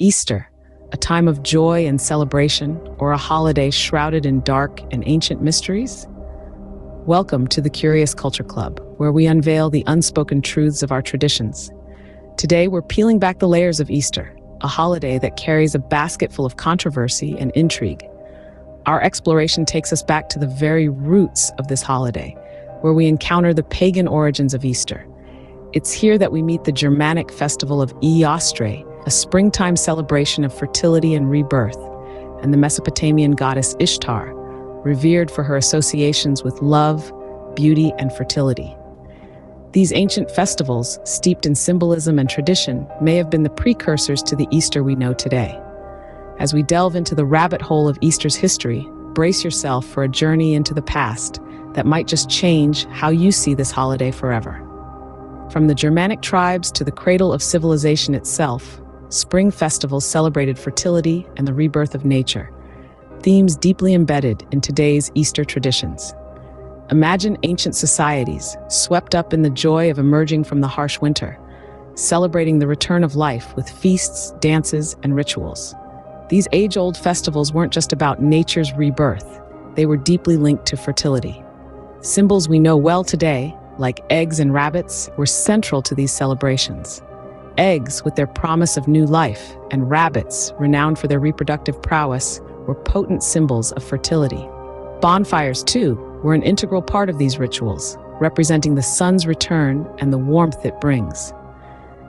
Easter, a time of joy and celebration, or a holiday shrouded in dark and ancient mysteries? Welcome to the Curious Culture Club, where we unveil the unspoken truths of our traditions. Today, we're peeling back the layers of Easter, a holiday that carries a basket full of controversy and intrigue. Our exploration takes us back to the very roots of this holiday, where we encounter the pagan origins of Easter. It's here that we meet the Germanic festival of Eostre, a springtime celebration of fertility and rebirth, and the Mesopotamian goddess Ishtar, revered for her associations with love, beauty, and fertility. These ancient festivals, steeped in symbolism and tradition, may have been the precursors to the Easter we know today. As we delve into the rabbit hole of Easter's history, brace yourself for a journey into the past that might just change how you see this holiday forever. From the Germanic tribes to the cradle of civilization itself, spring festivals celebrated fertility and the rebirth of nature, themes deeply embedded in today's Easter traditions. Imagine ancient societies swept up in the joy of emerging from the harsh winter, celebrating the return of life with feasts, dances, and rituals. These age-old festivals weren't just about nature's rebirth, they were deeply linked to fertility. Symbols we know well today, like eggs and rabbits, were central to these celebrations. Eggs, with their promise of new life, and rabbits, renowned for their reproductive prowess, were potent symbols of fertility. Bonfires, too, were an integral part of these rituals, representing the sun's return and the warmth it brings.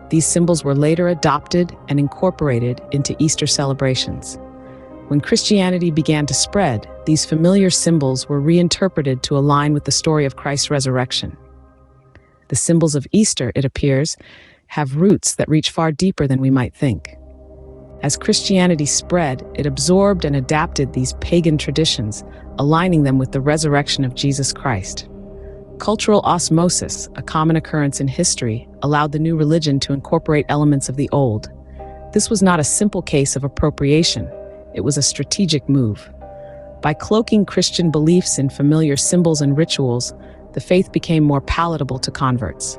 These symbols were later adopted and incorporated into Easter celebrations. When Christianity began to spread, these familiar symbols were reinterpreted to align with the story of Christ's resurrection. The symbols of Easter, it appears, have roots that reach far deeper than we might think. As Christianity spread, it absorbed and adapted these pagan traditions, aligning them with the resurrection of Jesus Christ. Cultural osmosis, a common occurrence in history, allowed the new religion to incorporate elements of the old. This was not a simple case of appropriation, it was a strategic move. By cloaking Christian beliefs in familiar symbols and rituals, the faith became more palatable to converts.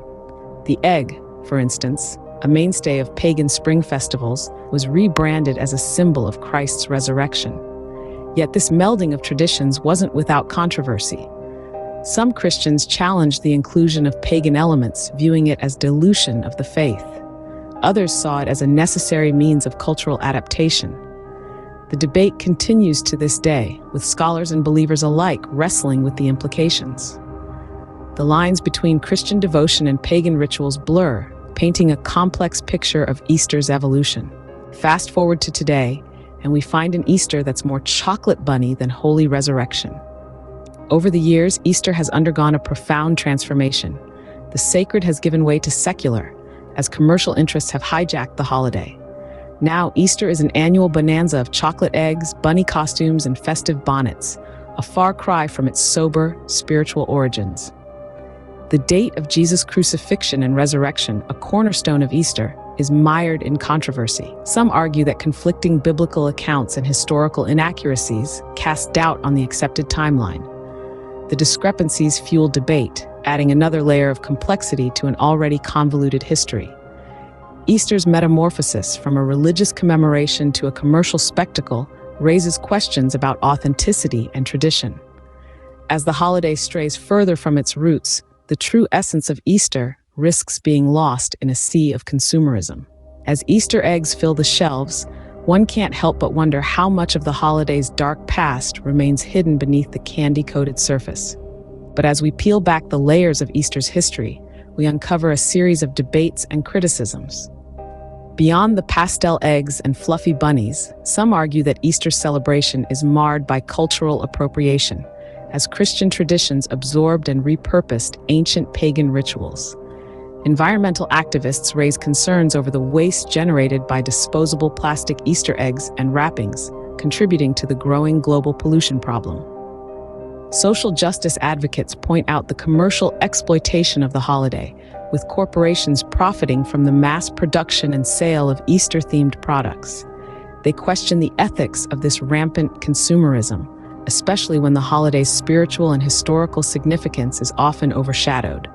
The egg, for instance, a mainstay of pagan spring festivals, was rebranded as a symbol of Christ's resurrection. Yet this melding of traditions wasn't without controversy. Some Christians challenged the inclusion of pagan elements, viewing it as dilution of the faith. Others saw it as a necessary means of cultural adaptation. The debate continues to this day, with scholars and believers alike wrestling with the implications. The lines between Christian devotion and pagan rituals blur, painting a complex picture of Easter's evolution. Fast forward to today, and we find an Easter that's more chocolate bunny than holy resurrection. Over the years, Easter has undergone a profound transformation. The sacred has given way to secular, as commercial interests have hijacked the holiday. Now, Easter is an annual bonanza of chocolate eggs, bunny costumes, and festive bonnets, a far cry from its sober, spiritual origins. The date of Jesus' crucifixion and resurrection, a cornerstone of Easter, is mired in controversy. Some argue that conflicting biblical accounts and historical inaccuracies cast doubt on the accepted timeline. The discrepancies fuel debate, adding another layer of complexity to an already convoluted history. Easter's metamorphosis from a religious commemoration to a commercial spectacle raises questions about authenticity and tradition. As the holiday strays further from its roots, the true essence of Easter risks being lost in a sea of consumerism. As Easter eggs fill the shelves, one can't help but wonder how much of the holiday's dark past remains hidden beneath the candy-coated surface. But as we peel back the layers of Easter's history, we uncover a series of debates and criticisms. Beyond the pastel eggs and fluffy bunnies, some argue that Easter's celebration is marred by cultural appropriation, as Christian traditions absorbed and repurposed ancient pagan rituals. Environmental activists raise concerns over the waste generated by disposable plastic Easter eggs and wrappings, contributing to the growing global pollution problem. Social justice advocates point out the commercial exploitation of the holiday, with corporations profiting from the mass production and sale of Easter-themed products. They question the ethics of this rampant consumerism, especially when the holiday's spiritual and historical significance is often overshadowed.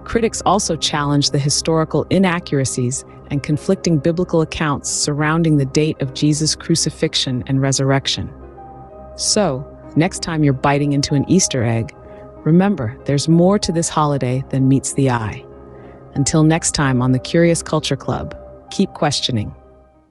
Critics also challenge the historical inaccuracies and conflicting biblical accounts surrounding the date of Jesus' crucifixion and resurrection. So, next time you're biting into an Easter egg, remember there's more to this holiday than meets the eye. Until next time on the Curious Culture Club, keep questioning.